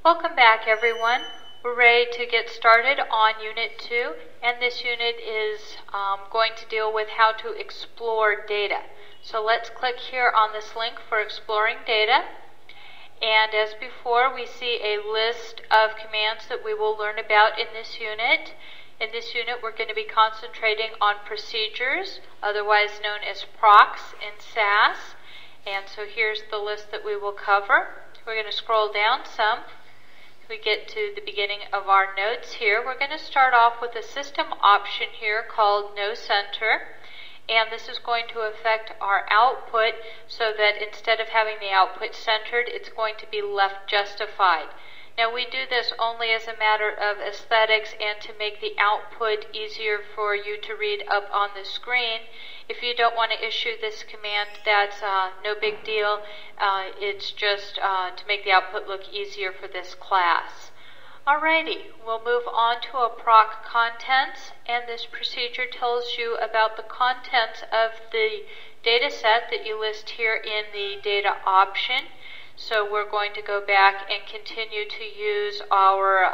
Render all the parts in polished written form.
Welcome back, everyone. We're ready to get started on Unit 2, and this unit is going to deal with how to explore data. So let's click here on this link for exploring data. And as before, we see a list of commands that we will learn about in this unit. In this unit, we're going to be concentrating on procedures, otherwise known as procs in SAS. And so here's the list that we will cover. We're going to scroll down some. We get to the beginning of our notes here. We're going to start off with a system option here called No Center, and this is going to affect our output so that instead of having the output centered, it's going to be left justified. Now we do this only as a matter of aesthetics and to make the output easier for you to read up on the screen. If you don't want to issue this command, that's no big deal. It's just to make the output look easier for this class. Alrighty, we'll move on to a proc contents, and this procedure tells you about the contents of the data set that you list here in the data option. So we're going to go back and continue to use our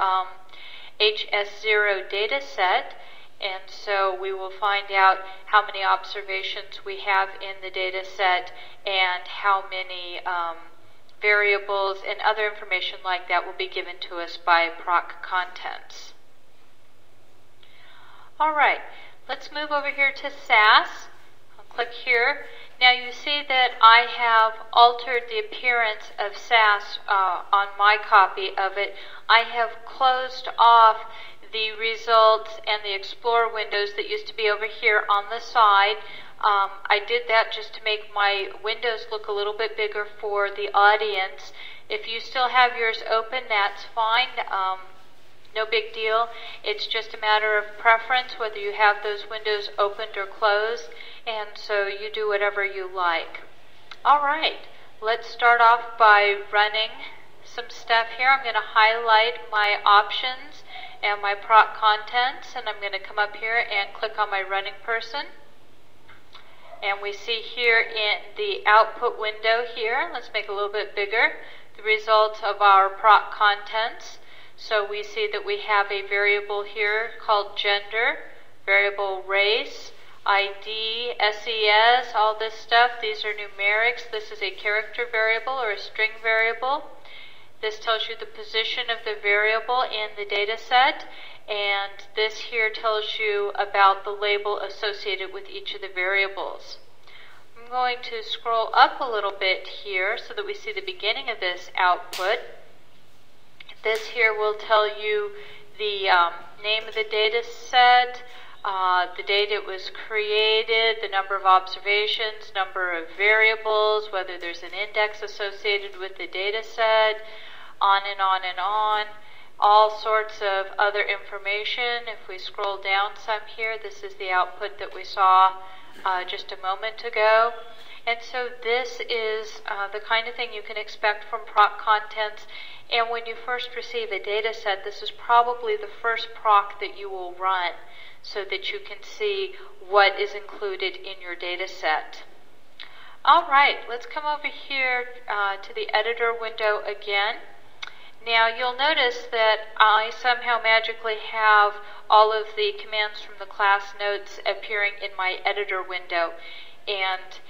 HS0 data set. And so we will find out how many observations we have in the data set and how many variables and other information like that will be given to us by proc contents. Alright, let's move over here to SAS. I'll click here. Now you see that I have altered the appearance of SAS on my copy of it. I have closed off the results and the Explorer windows that used to be over here on the side. I did that just to make my windows look a little bit bigger for the audience. If you still have yours open, that's fine. No big deal. It's just a matter of preference whether you have those windows opened or closed, and so you do whatever you like. Alright, let's start off by running some stuff here. I'm going to highlight my options and my proc contents, and I'm going to come up here and click on my running person. And we see here in the output window here, let's make it a little bit bigger, the results of our proc contents. So we see that we have a variable here called gender, variable race, ID, SES, all this stuff. These are numerics. This is a character variable or a string variable. This tells you the position of the variable in the data set, and this here tells you about the label associated with each of the variables. I'm going to scroll up a little bit here so that we see the beginning of this output. This here will tell you the name of the data set, the date it was created, the number of observations, number of variables, whether there's an index associated with the data set, on and on and on. All sorts of other information. If we scroll down some here, this is the output that we saw just a moment ago. And so this is the kind of thing you can expect from proc contents. And when you first receive a data set, this is probably the first proc that you will run so that you can see what is included in your data set. Alright, let's come over here to the editor window again. Now you'll notice that I somehow magically have all of the commands from the class notes appearing in my editor window, and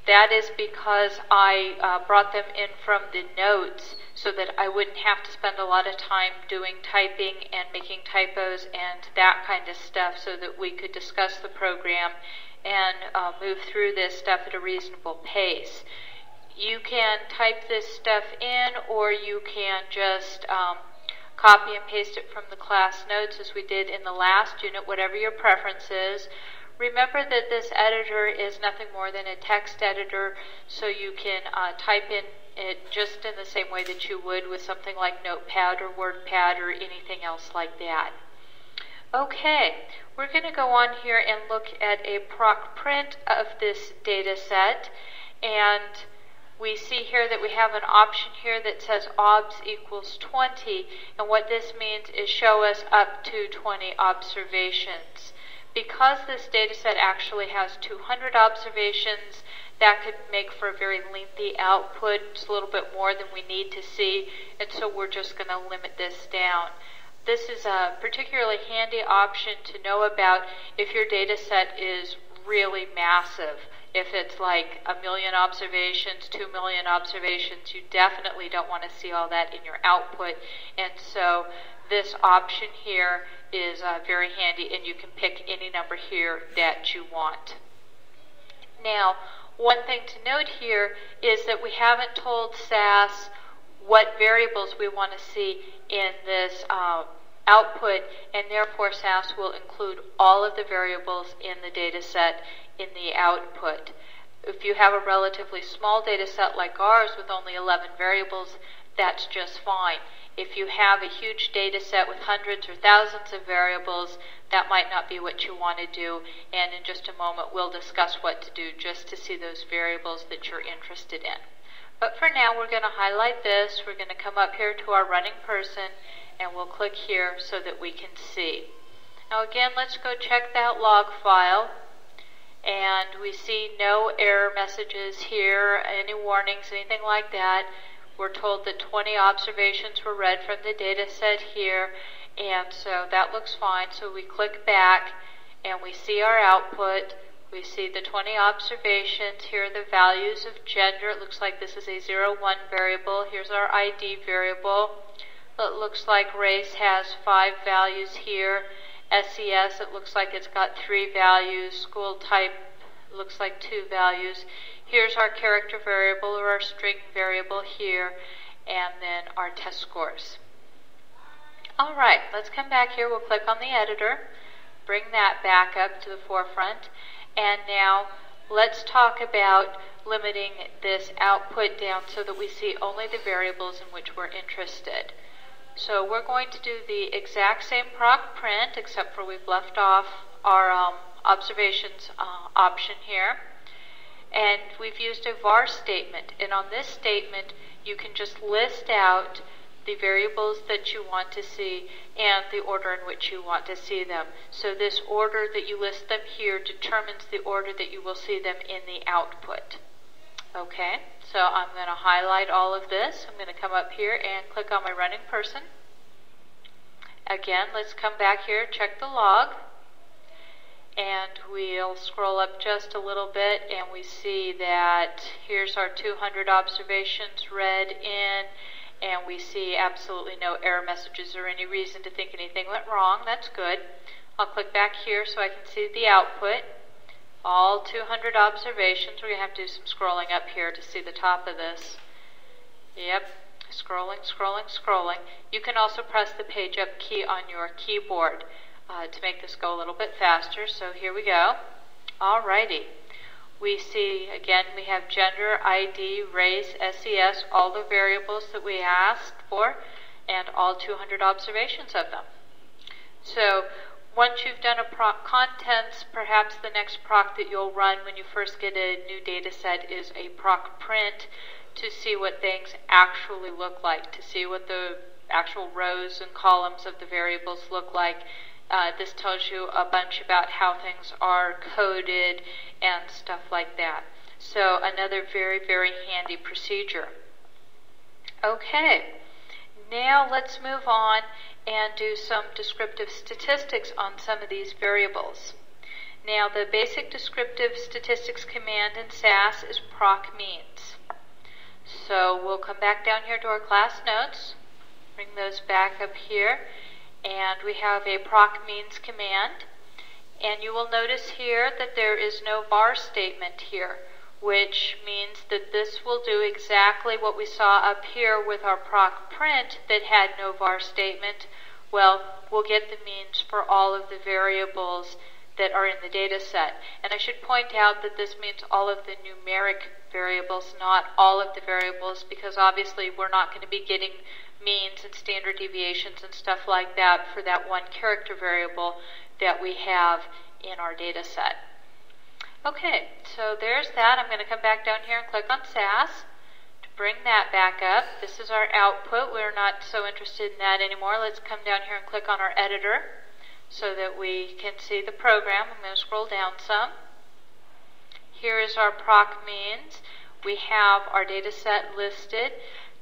that is because I brought them in from the notes so that I wouldn't have to spend a lot of time doing typing and making typos and that kind of stuff, so that we could discuss the program and move through this stuff at a reasonable pace. You can type this stuff in, or you can just copy and paste it from the class notes as we did in the last unit, whatever your preference is. Remember that this editor is nothing more than a text editor, so you can type in it just in the same way that you would with something like Notepad or WordPad or anything else like that. Okay, we're going to go on here and look at a proc print of this data set, and we see here that we have an option here that says obs equals 20, and what this means is show us up to 20 observations. Because this data set actually has 200 observations, that could make for a very lengthy output. It's a little bit more than we need to see, and so we're just going to limit this down. This is a particularly handy option to know about if your data set is really massive. If it's like 1 million observations, 2 million observations, you definitely don't want to see all that in your output. And so this option here is very handy, and you can pick any number here that you want. Now, one thing to note here is that we haven't told SAS what variables we want to see in this output, and therefore SAS will include all of the variables in the data set in the output. If you have a relatively small data set like ours with only 11 variables, that's just fine. If you have a huge data set with hundreds or thousands of variables, that might not be what you want to do, and in just a moment we'll discuss what to do just to see those variables that you're interested in. But for now, we're going to highlight this. We're going to come up here to our running person, and we'll click here so that we can see. Now again, let's go check that log file, and we see no error messages here, any warnings, anything like that. We're told that 20 observations were read from the data set here, and so that looks fine. So we click back, and we see our output. We see the 20 observations. Here are the values of gender. It looks like this is a 0-1 variable. Here's our ID variable. It looks like race has 5 values here. SES, it looks like it's got 3 values. School type looks like 2 values. Here's our character variable, or our string variable here, and then our test scores. All right, let's come back here. We'll click on the editor, bring that back up to the forefront, and now let's talk about limiting this output down so that we see only the variables in which we're interested. So we're going to do the exact same proc print, except for we've left off our observations option here. And we've used a var statement. And on this statement, you can just list out the variables that you want to see and the order in which you want to see them. So this order that you list them here determines the order that you will see them in the output. Okay, so I'm going to highlight all of this. I'm going to come up here and click on my running person. Again, let's come back here, check the log, and we'll scroll up just a little bit, and we see that here's our 200 observations read in, and we see absolutely no error messages or any reason to think anything went wrong. That's good. I'll click back here so I can see the output. All 200 observations. We're going to have to do some scrolling up here to see the top of this. Yep, scrolling, scrolling, scrolling. You can also press the page up key on your keyboard to make this go a little bit faster. So here we go. Alrighty. We see, again, we have gender, ID, race, SES, all the variables that we asked for, and all 200 observations of them. So once you've done a proc contents, perhaps the next proc that you'll run when you first get a new data set is a proc print to see what things actually look like, to see what the actual rows and columns of the variables look like. This tells you a bunch about how things are coded and stuff like that. So another very, very handy procedure. Okay, now let's move on and do some descriptive statistics on some of these variables. Now the basic descriptive statistics command in SAS is proc means. So we'll come back down here to our class notes, bring those back up here, and we have a proc means command. And you will notice here that there is no var statement here, which means that this will do exactly what we saw up here with our proc print that had no var statement. Well, we'll get the means for all of the variables that are in the data set. And I should point out that this means all of the numeric variables, not all of the variables, because obviously we're not going to be getting means and standard deviations and stuff like that for that one character variable that we have in our data set. Okay, so there's that. I'm going to come back down here and click on SAS to bring that back up. This is our output. We're not so interested in that anymore. Let's come down here and click on our editor so that we can see the program. I'm going to scroll down some. here is our proc means. We have our data set listed.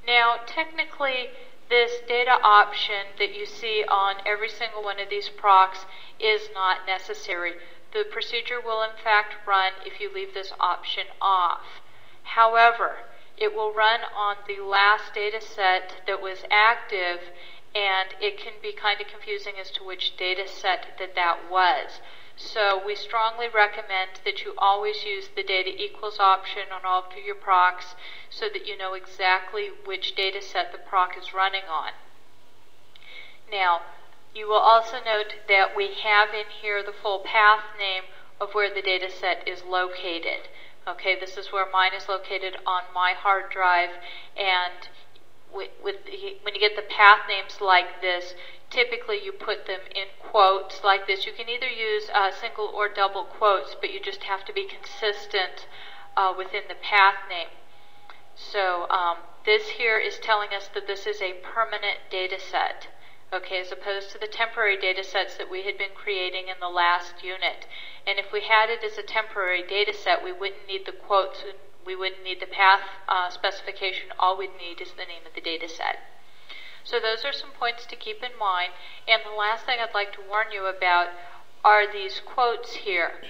Now, technically, this data option that you see on every single one of these procs is not necessary. The procedure will in fact run if you leave this option off. However, it will run on the last data set that was active, and it can be kind of confusing as to which data set that was. So we strongly recommend that you always use the data equals option on all of your procs so that you know exactly which data set the proc is running on. Now, you will also note that we have in here the full path name of where the data set is located. Okay, this is where mine is located on my hard drive, and when you get the path names like this, typically you put them in quotes like this. You can either use single or double quotes, but you just have to be consistent within the path name. So this here is telling us that this is a permanent data set, okay, as opposed to the temporary data sets that we had been creating in the last unit. And if we had it as a temporary data set, we wouldn't need the quotes, we wouldn't need the path specification. All we'd need is the name of the data set. So those are some points to keep in mind. And the last thing I'd like to warn you about are these quotes here.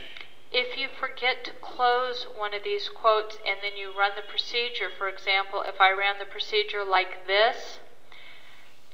If you forget to close one of these quotes and then you run the procedure, for example, if I ran the procedure like this,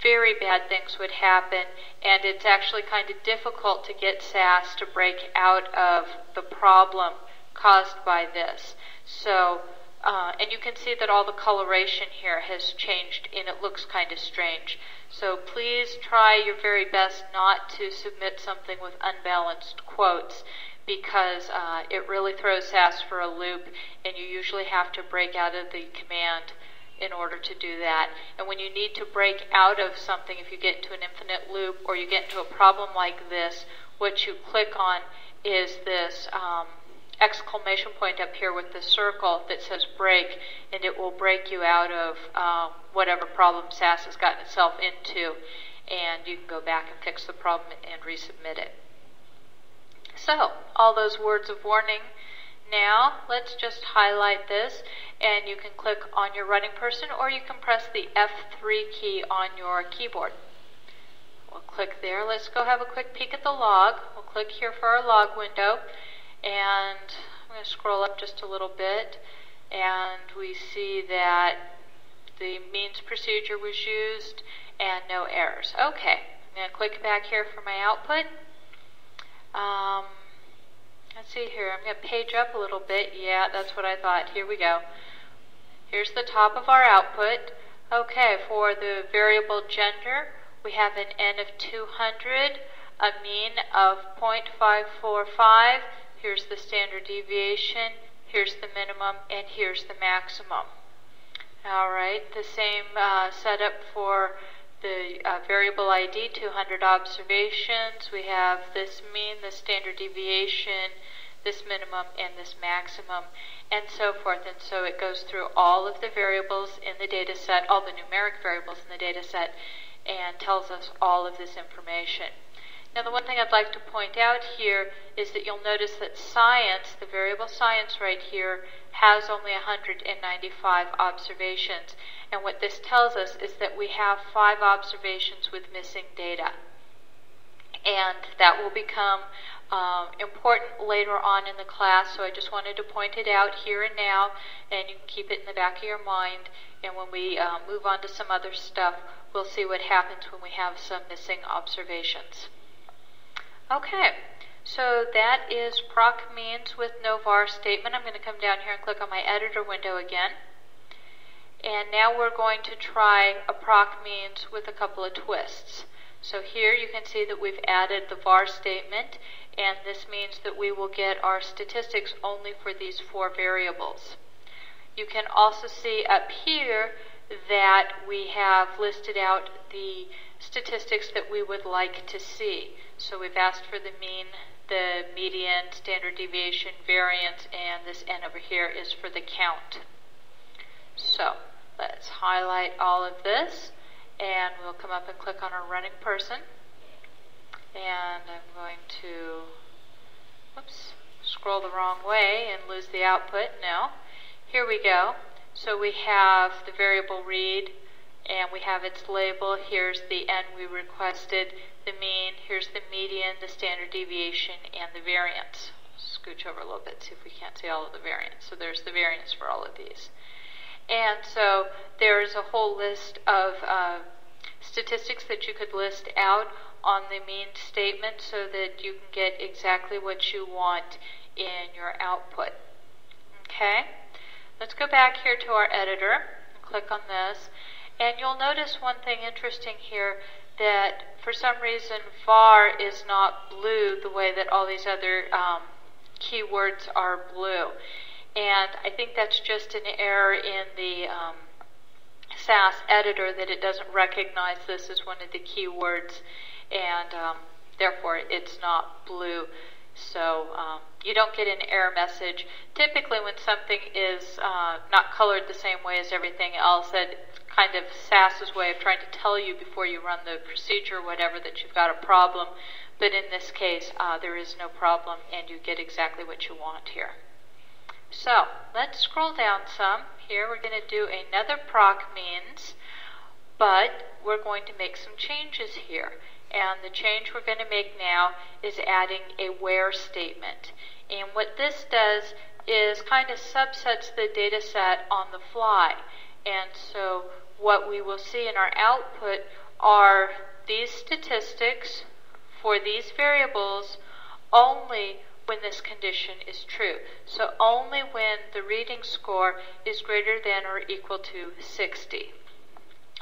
very bad things would happen, and it's actually kind of difficult to get SAS to break out of the problem caused by this. So, and you can see that all the coloration here has changed and it looks kind of strange. So please try your very best not to submit something with unbalanced quotes, because it really throws SAS for a loop, and you usually have to break out of the command in order to do that. And when you need to break out of something, if you get into an infinite loop or you get into a problem like this, what you click on is this exclamation point up here with the circle that says break, and it will break you out of whatever problem SAS has gotten itself into, and you can go back and fix the problem and resubmit it. So, all those words of warning. Now, let's just highlight this, and you can click on your running person, or you can press the F3 key on your keyboard. We'll click there. Let's go have a quick peek at the log. We'll click here for our log window, and I'm going to scroll up just a little bit, and we see that the means procedure was used and no errors. Okay, I'm going to click back here for my output. Let's see here, I'm going to page up a little bit. Yeah, that's what I thought. Here we go. Here's the top of our output. Okay, for the variable gender, we have an N of 200, a mean of 0.545. Here's the standard deviation, here's the minimum, and here's the maximum. Alright, the same setup for the variable ID, 200 observations. We have this mean, this standard deviation, this minimum, and this maximum, and so forth. And so it goes through all of the variables in the data set, all the numeric variables in the data set, and tells us all of this information. Now, the one thing I'd like to point out here is that you'll notice that science, the variable science right here, has only 195 observations. And what this tells us is that we have 5 observations with missing data. And that will become important later on in the class, so I just wanted to point it out here and now, and you can keep it in the back of your mind. And when we move on to some other stuff, we'll see what happens when we have some missing observations. Okay, so that is proc means with no var statement. I'm going to come down here and click on my editor window again. And now we're going to try a proc means with a couple of twists. So here you can see that we've added the var statement, and this means that we will get our statistics only for these 4 variables. You can also see up here that we have listed out the statistics that we would like to see. So we've asked for the mean, the median, standard deviation, variance, and this N over here is for the count. So let's highlight all of this, and we'll come up and click on our running person. And I'm going to scroll the wrong way and lose the output. No. Here we go. So we have the variable read, and we have its label. Here's the n we requested, the mean, here's the median, the standard deviation, and the variance. Scooch over a little bit, see if we can't see all of the variance. So there's the variance for all of these. And so there's a whole list of statistics that you could list out on the mean statement so that you can get exactly what you want in your output. Okay? Let's go back here to our editor and click on this. And you'll notice one thing interesting here, that for some reason var is not blue the way that all these other keywords are blue. And I think that's just an error in the SAS editor, that it doesn't recognize this as one of the keywords, and therefore it's not blue. So you don't get an error message. Typically when something is not colored the same way as everything else, that's kind of SAS's way of trying to tell you before you run the procedure or whatever that you've got a problem. But in this case, there is no problem, and you get exactly what you want here. So let's scroll down some. Here we're going to do another proc means, but we're going to make some changes here. And the change we're going to make now is adding a where statement. And what this does is kind of subsets the data set on the fly. And so what we will see in our output are these statistics for these variables only when this condition is true. So only when the reading score is greater than or equal to 60.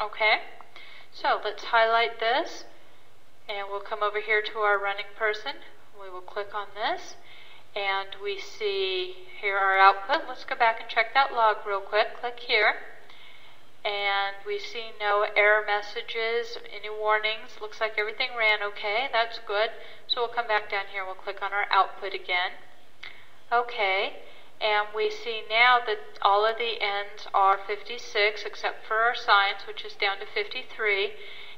Okay? So let's highlight this, and we'll come over here to our running person. We will click on this, and we see here our output. Let's go back and check that log real quick. Click here, and we see no error messages, any warnings. Looks like everything ran okay. That's good. So we'll come back down here. We'll click on our output again. Okay, and we see now that all of the n's are 56 except for our science, which is down to 53.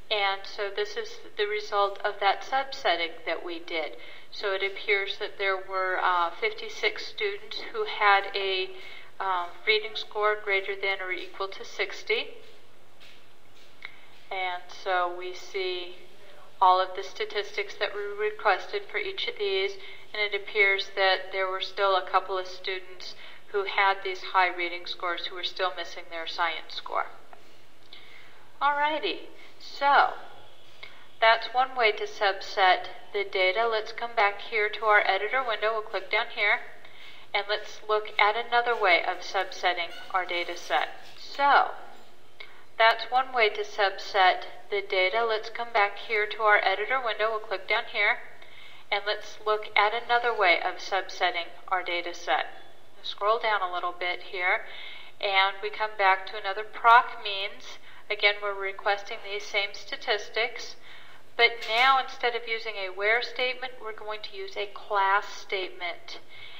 And so this is the result of that subsetting that we did. So it appears that there were 56 students who had a reading score greater than or equal to 60. And so we see all of the statistics that were requested for each of these, and it appears that there were still a couple of students who had these high reading scores who were still missing their science score. Alrighty, so that's one way to subset the data. Let's come back here to our editor window. We'll click down here, and let's look at another way of subsetting our data set. So that's one way to subset the data. Let's come back here to our editor window. We'll click down here, and let's look at another way of subsetting our data set. Scroll down a little bit here, and we come back to another proc means. Again, we're requesting these same statistics, but now instead of using a where statement, we're going to use a class statement.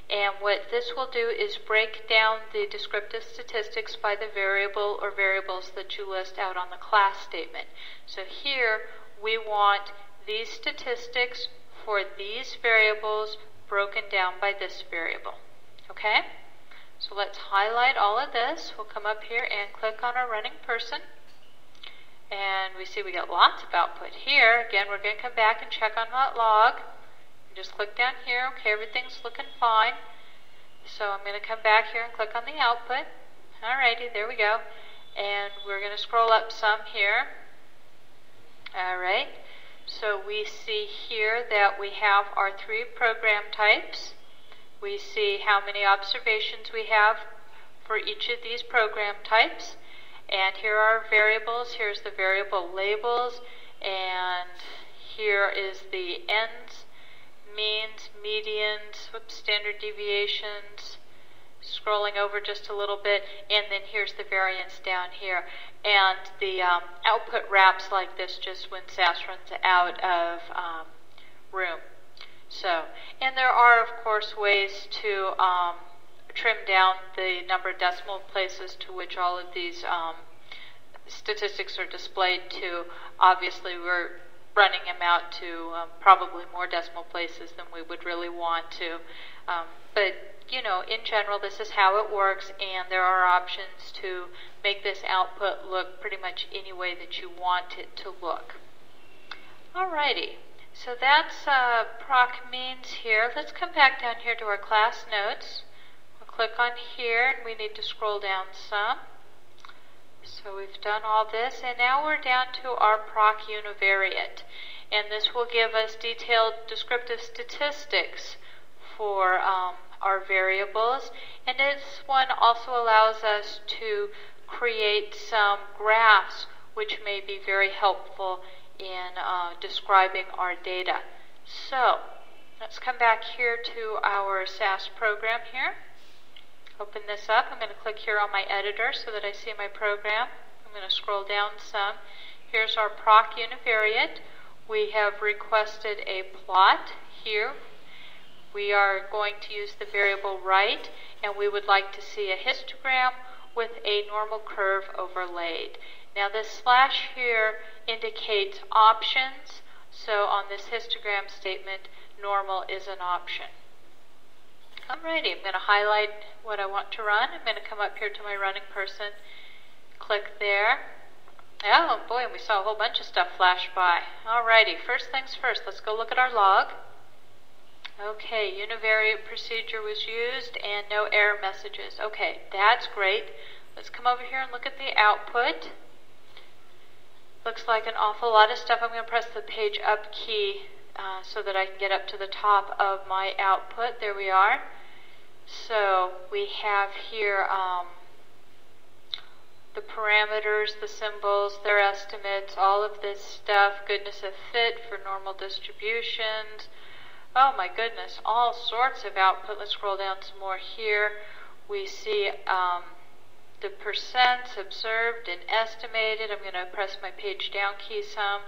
And what this will do is break down the descriptive statistics by the variable or variables that you list out on the class statement. So here we want these statistics for these variables broken down by this variable. Okay? So let's highlight all of this. We'll come up here and click on our running person. And we see we got lots of output here. Again, we're going to come back and check on that log. Just click down here. Okay, everything's looking fine. So I'm going to come back here and click on the output. Alrighty, there we go. And we're going to scroll up some here. Alright, so we see here that we have our 3 program types. We see how many observations we have for each of these program types. And here are our variables. Here's the variable labels, and here is the n's, means, medians, standard deviations, scrolling over just a little bit, and then here's the variance down here. And the output wraps like this just when SAS runs out of room. So, and there are, of course, ways to trim down the number of decimal places to which all of these statistics are displayed to. Obviously, we're running them out to probably more decimal places than we would really want to. But, you know, in general, this is how it works, and there are options to make this output look pretty much any way that you want it to look. Alrighty, so that's proc means here. Let's come back down here to our class notes. We'll click on here, and we need to scroll down some. So we've done all this, and now we're down to our proc univariate. And this will give us detailed descriptive statistics for our variables. And this one also allows us to create some graphs which may be very helpful in describing our data. So let's come back here to our SAS program here. Open this up. I'm going to click here on my editor so that I see my program. I'm going to scroll down some. Here's our proc univariate. We have requested a plot here. We are going to use the variable right, and we would like to see a histogram with a normal curve overlaid. Now this slash here indicates options, so on this histogram statement, normal is an option. Alrighty, I'm going to highlight what I want to run. I'm going to come up here to my running person, click there. Oh boy, and we saw a whole bunch of stuff flash by. Alrighty, first things first, let's go look at our log. Okay, univariate procedure was used and no error messages. Okay, that's great. Let's come over here and look at the output. Looks like an awful lot of stuff. I'm going to press the page up key so that I can get up to the top of my output. There we are. So we have here the parameters, the symbols, their estimates, all of this stuff, goodness of fit for normal distributions. Oh my goodness, all sorts of output. Let's scroll down some more here. We see the percents observed and estimated. I'm going to press my page down key some.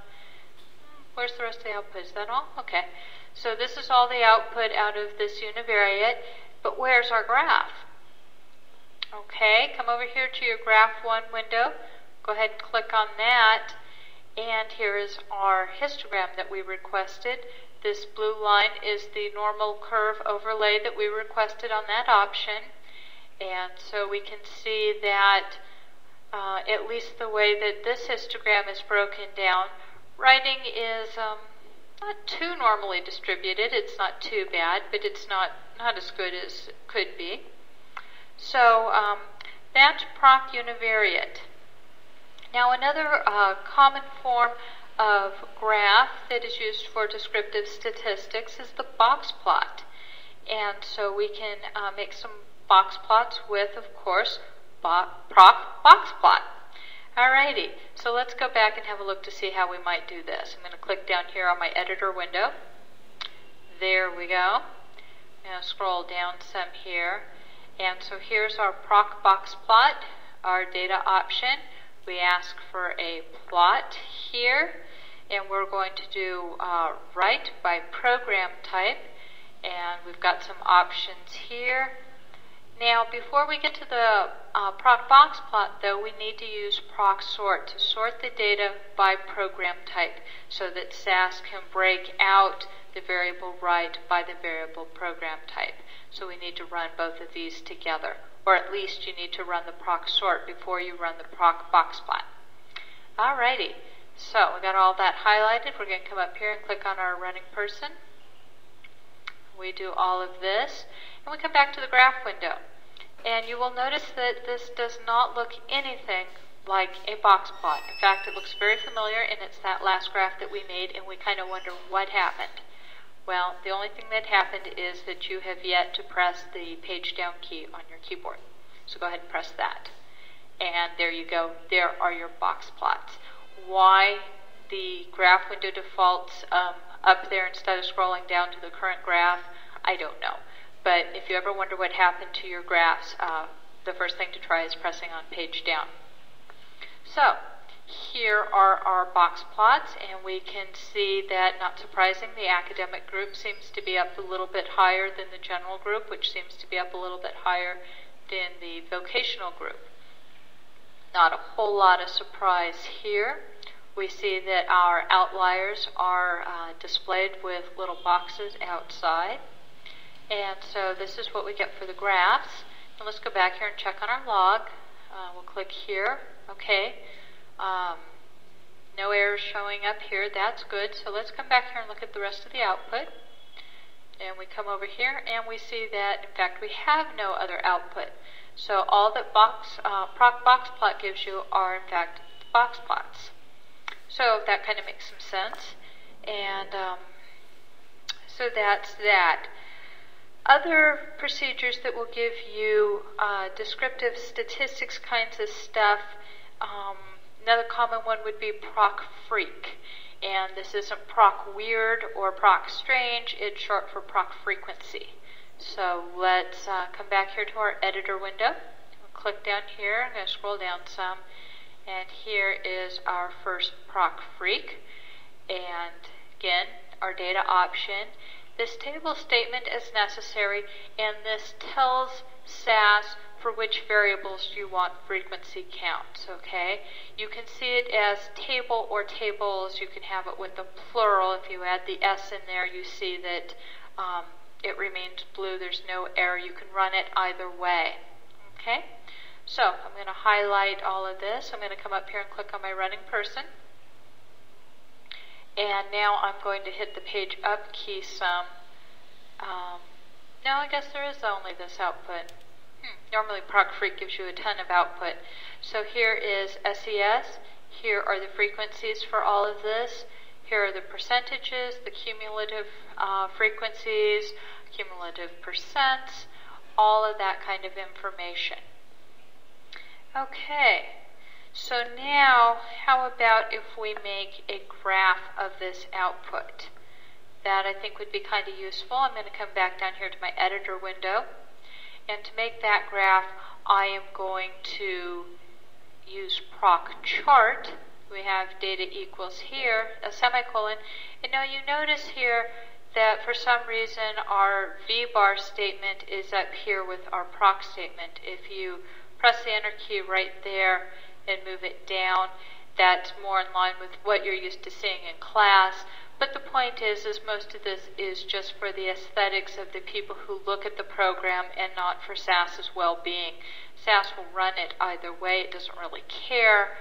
Where's the rest of the output? Is that all? Okay. So this is all the output out of this univariate, but where's our graph? Okay, come over here to your graph 1 window. Go ahead and click on that, and here is our histogram that we requested. This blue line is the normal curve overlay that we requested on that option. And so we can see that at least the way that this histogram is broken down, writing is not too normally distributed. It's not too bad, but it's not as good as it could be. So that's proc univariate. Now another common form of graph that is used for descriptive statistics is the box plot. And so we can make some box plots with, of course, proc box plot. Alrighty, so let's go back and have a look to see how we might do this. I'm going to click down here on my editor window. There we go. I'm going to scroll down some here. And so here's our proc box plot, our data option. We ask for a plot here, and we're going to do right by program type, and we've got some options here. Now before we get to the proc box plot though, we need to use proc sort to sort the data by program type so that SAS can break out the variable right by the variable program type. So we need to run both of these together, or at least you need to run the proc sort before you run the proc box plot. Alrighty, so we got all that highlighted. We're going to come up here and click on our running person. We do all of this, and we come back to the graph window. And you will notice that this does not look anything like a box plot. In fact, it looks very familiar, and it's that last graph that we made, and we kind of wonder what happened. Well, the only thing that happened is that you have yet to press the page down key on your keyboard. So go ahead and press that. And there you go. There are your box plots. Why the graph window defaults up there instead of scrolling down to the current graph, I don't know. But if you ever wonder what happened to your graphs, the first thing to try is pressing on page down. So here are our box plots, and we can see that, not surprising, the academic group seems to be up a little bit higher than the general group, which seems to be up a little bit higher than the vocational group. Not a whole lot of surprise here. we see that our outliers are displayed with little boxes outside. And so this is what we get for the graphs. And let's go back here and check on our log. We'll click here. Okay. No errors showing up here. That's good. So let's come back here and look at the rest of the output. And we come over here and we see that, in fact, we have no other output. So all that proc box plot gives you are, in fact, box plots. So that kind of makes some sense. And so that's that. Other procedures that will give you descriptive statistics kinds of stuff, another common one would be proc freq. And this isn't proc weird or proc strange, it's short for proc frequency. So let's come back here to our editor window. We'll click down here. I'm going to scroll down some. And here is our first proc freq. And again, our data option. This table statement is necessary, and this tells SAS for which variables you want frequency counts, okay? You can see it as table or tables. You can have it with the plural. If you add the S in there, you see that it remains blue. There's no error. You can run it either way, okay? So I'm going to highlight all of this. I'm going to come up here and click on my running person. And now I'm going to hit the page up key some. No, I guess there is only this output. Normally proc freq gives you a ton of output. So here is SES. Here are the frequencies for all of this. Here are the percentages, the cumulative frequencies, cumulative percents, all of that kind of information. Okay. So now, how about if we make a graph of this output? That I think would be kind of useful. I'm going to come back down here to my editor window. And to make that graph, I am going to use proc chart. We have data equals here, a semicolon. And now you notice here that for some reason our VBAR statement is up here with our proc statement. If you press the enter key right there and move it down, that's more in line with what you're used to seeing in class. But the point is most of this is just for the aesthetics of the people who look at the program and not for SAS's well-being. SAS will run it either way. It doesn't really care.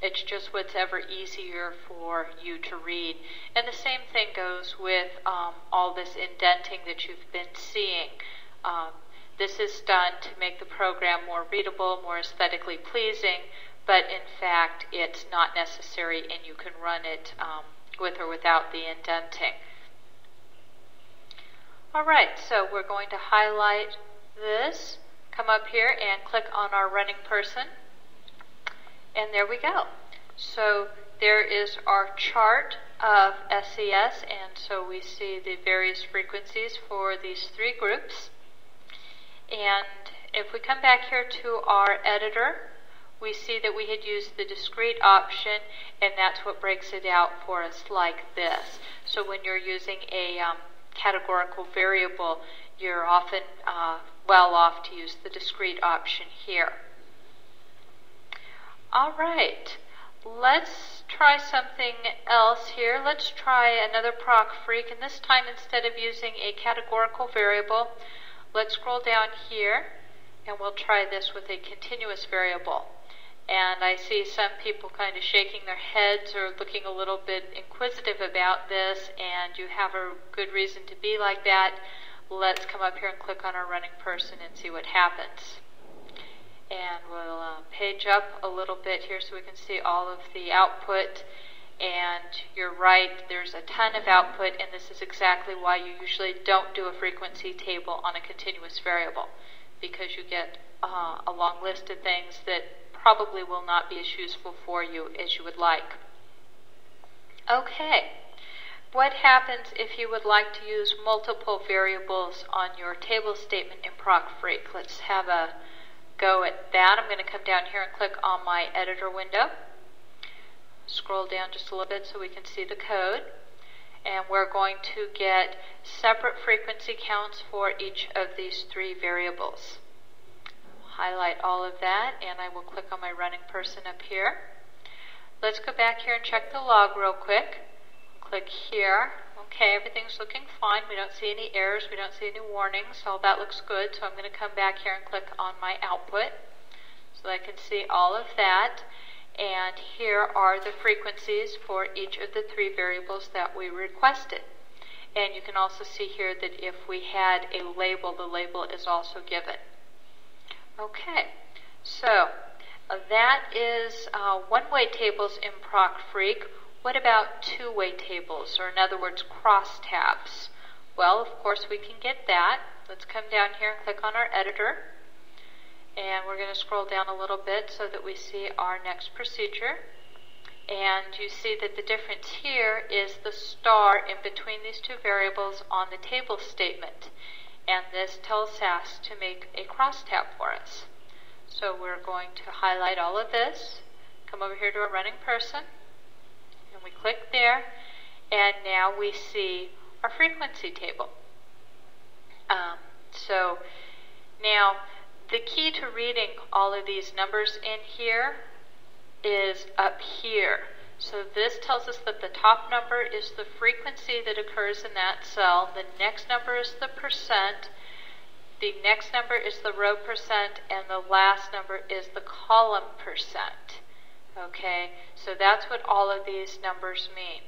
It's just what's ever easier for you to read. And the same thing goes with all this indenting that you've been seeing. This is done to make the program more readable, more aesthetically pleasing, but in fact it's not necessary and you can run it with or without the indenting. Alright, so we're going to highlight this, come up here and click on our running person, and there we go. So there is our chart of SES, and so we see the various frequencies for these three groups. And if we come back here to our editor, we see that we had used the discrete option, and that's what breaks it out for us like this. So when you're using a categorical variable, you're often well off to use the discrete option here. All right, let's try something else here. Let's try another proc freq, and this time instead of using a categorical variable, let's scroll down here, and we'll try this with a continuous variable. And I see some people kind of shaking their heads or looking a little bit inquisitive about this, and you have a good reason to be like that. Let's come up here and click on our running person and see what happens. And we'll page up a little bit here so we can see all of the output. And you're right, there's a ton of output, and this is exactly why you usually don't do a frequency table on a continuous variable, because you get a long list of things that probably will not be as useful for you as you would like. Okay, what happens if you would like to use multiple variables on your table statement in proc freq? Let's have a go at that. I'm going to come down here and click on my editor window. Scroll down just a little bit so we can see the code. And we're going to get separate frequency counts for each of these three variables. Highlight all of that, and I will click on my running person up here. Let's go back here and check the log real quick. Click here. Okay, everything's looking fine. We don't see any errors. We don't see any warnings. All that looks good. So I'm going to come back here and click on my output so that I can see all of that. And here are the frequencies for each of the 3 variables that we requested. And you can also see here that if we had a label, the label is also given. Okay, so that is one-way tables in ProcFreak. What about two-way tables, or in other words, crosstabs? Well, of course, we can get that. Let's come down here and click on our editor. And we're going to scroll down a little bit so that we see our next procedure. And you see that the difference here is the star in between these 2 variables on the table statement. And this tells SAS to make a crosstab for us. So we're going to highlight all of this, come over here to our running person, and we click there, and now we see our frequency table. So now the key to reading all of these numbers in here is up here. So this tells us that the top number is the frequency that occurs in that cell, the next number is the percent, the next number is the row percent, and the last number is the column percent. Okay, so that's what all of these numbers mean.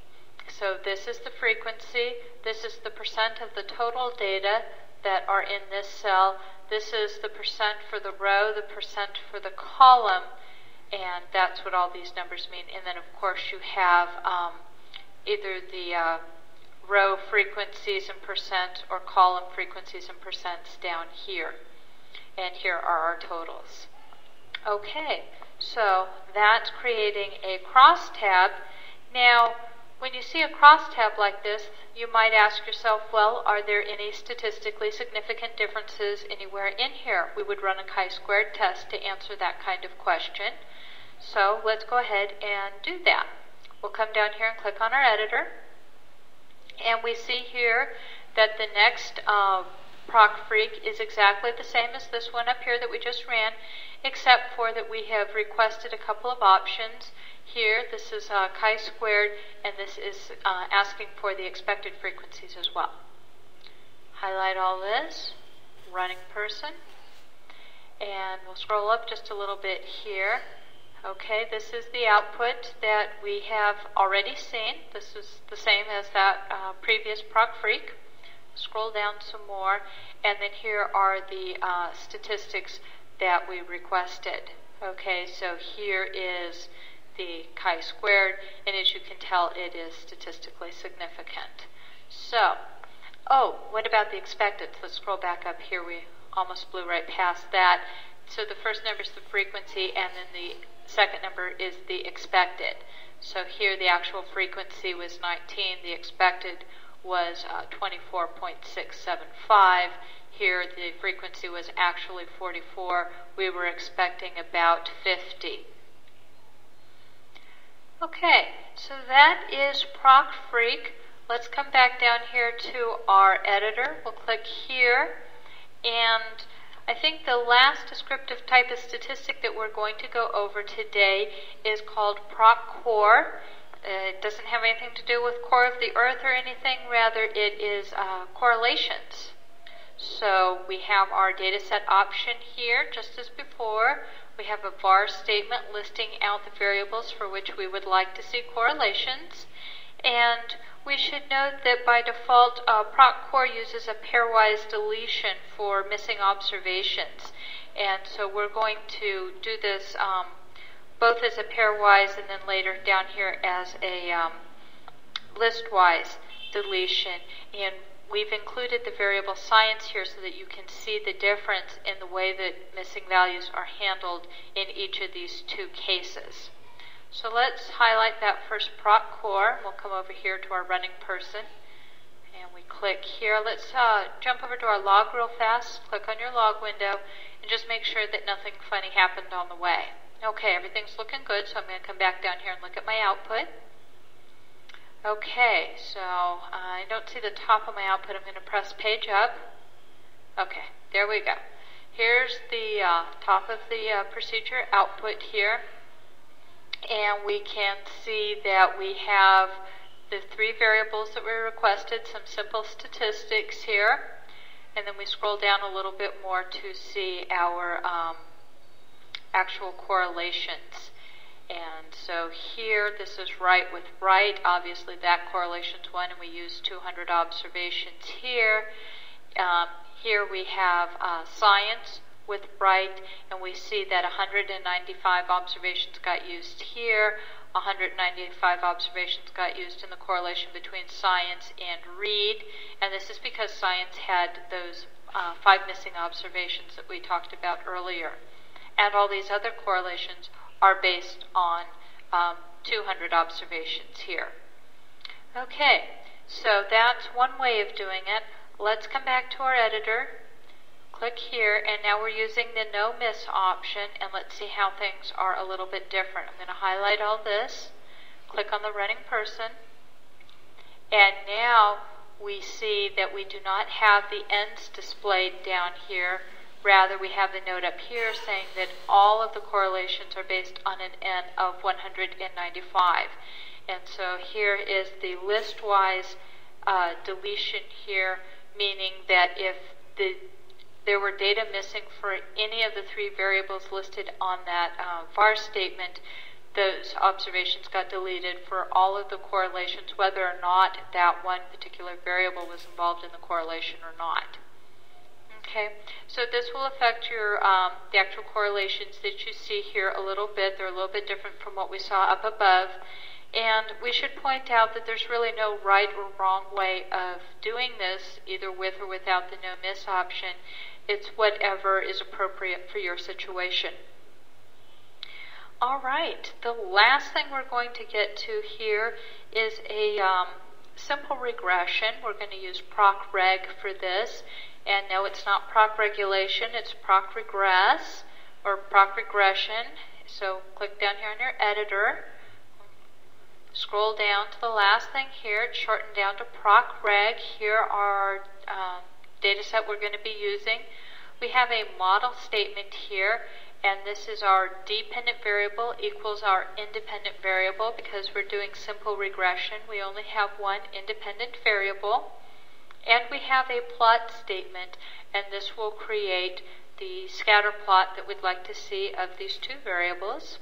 So this is the frequency, this is the percent of the total data that are in this cell, this is the percent for the row, the percent for the column, and that's what all these numbers mean. And then of course you have either the row frequencies in percent or column frequencies in percents down here. And here are our totals. Okay, so that's creating a crosstab. Now, when you see a crosstab like this, you might ask yourself, well, are there any statistically significant differences anywhere in here? We would run a chi-squared test to answer that kind of question. So let's go ahead and do that. We'll come down here and click on our editor. And we see here that the next ProcFreak is exactly the same as this one up here that we just ran, except for that we have requested a couple of options. Here, this is chi-squared, and this is asking for the expected frequencies as well. Highlight all this, running person, and we'll scroll up just a little bit here. Okay, this is the output that we have already seen. This is the same as that previous ProcFreak. Scroll down some more, and then here are the statistics that we requested. Okay, so here is the chi-squared, and as you can tell, it is statistically significant. So, what about the expected? Let's scroll back up here. We almost blew right past that. So the first number is the frequency, and then the second number is the expected. So here the actual frequency was 19, the expected was 24.675. Here the frequency was actually 44. We were expecting about 50. Okay, so that is ProcFreak. Let's come back down here to our editor. We'll click here, and I think the last descriptive type of statistic that we're going to go over today is called ProcCore. It doesn't have anything to do with core of the earth or anything, rather it is correlations. So we have our data set option here, just as before. We have a var statement listing out the variables for which we would like to see correlations. And we should note that by default, ProcCore uses a pairwise deletion for missing observations. And so we're going to do this both as a pairwise and then later down here as a listwise deletion. And we've included the variable science here so that you can see the difference in the way that missing values are handled in each of these two cases. So let's highlight that first ProcCore. We'll come over here to our running person, and we click here. Let's jump over to our log real fast. Click on your log window, and just make sure that nothing funny happened on the way. Okay, everything's looking good, so I'm going to come back down here and look at my output. Okay, so I don't see the top of my output. I'm going to press page up. Okay, there we go. Here's the top of the procedure output here. And we can see that we have the 3 variables that we requested, some simple statistics here, and then we scroll down a little bit more to see our actual correlations. And so here, this is right with right. Obviously, that correlation's 1, and we use 200 observations here. Here we have science with right, and we see that 195 observations got used here. 195 observations got used in the correlation between science and read, and this is because science had those 5 missing observations that we talked about earlier. And all these other correlations are based on 200 observations here. Okay, so that's one way of doing it. Let's come back to our editor, click here, and now we're using the no miss option, and let's see how things are a little bit different. I'm going to highlight all this, click on the running person, and now we see that we do not have the ends displayed down here. Rather, we have the note up here saying that all of the correlations are based on an N of 195. And so here is the list-wise deletion here, meaning that if there were data missing for any of the 3 variables listed on that var statement, those observations got deleted for all of the correlations, whether or not that one particular variable was involved in the correlation or not. Okay, so this will affect your the actual correlations that you see here a little bit. They're a little bit different from what we saw up above. And we should point out that there's really no right or wrong way of doing this, either with or without the no miss option. It's whatever is appropriate for your situation. All right, the last thing we're going to get to here is a simple regression. We're going to use procreg for this. And no, it's not proc regulation, it's proc regress or proc regression. So click down here on your editor, scroll down to the last thing here, it's shortened down to procreg. Here are our data set we're going to be using. We have a model statement here, and this is our dependent variable equals our independent variable. Because we're doing simple regression, we only have one independent variable. And we have a plot statement, and this will create the scatter plot that we'd like to see of these 2 variables.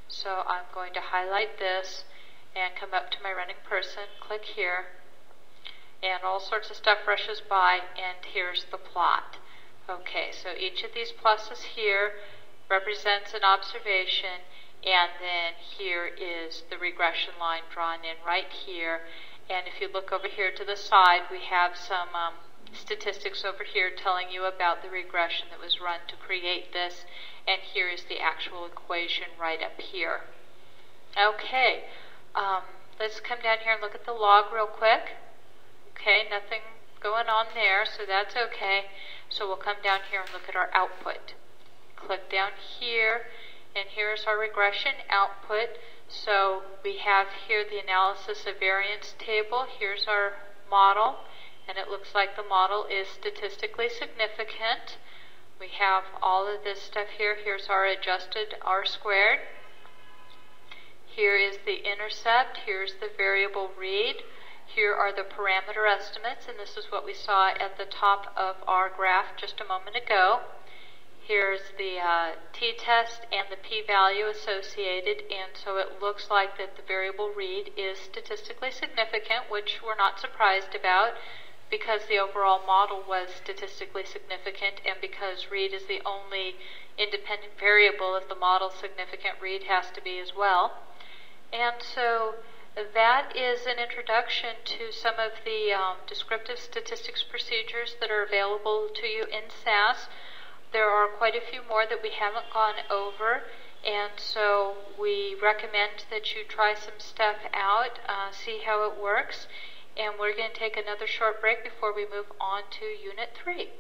So I'm going to highlight this and come up to my running person, click here, and all sorts of stuff rushes by, and here's the plot. Okay, so each of these pluses here represents an observation, and then here is the regression line drawn in right here. And if you look over here to the side, we have some statistics over here telling you about the regression that was run to create this. And here is the actual equation right up here. Okay, let's come down here and look at the log real quick. Okay, nothing going on there, so that's okay. So we'll come down here and look at our output. Click down here, and here's our regression output. So we have here the analysis of variance table. Here's our model, and it looks like the model is statistically significant. We have all of this stuff here. Here's our adjusted R-squared. Here is the intercept. Here's the variable read. Here are the parameter estimates, and this is what we saw at the top of our graph just a moment ago. Here's the t-test and the p-value associated, and so it looks like that the variable read is statistically significant, which we're not surprised about because the overall model was statistically significant, and because read is the only independent variable. If the model's significant, read has to be as well. And so that is an introduction to some of the descriptive statistics procedures that are available to you in SAS. There are quite a few more that we haven't gone over, and so we recommend that you try some stuff out, see how it works, and we're going to take another short break before we move on to Unit 3.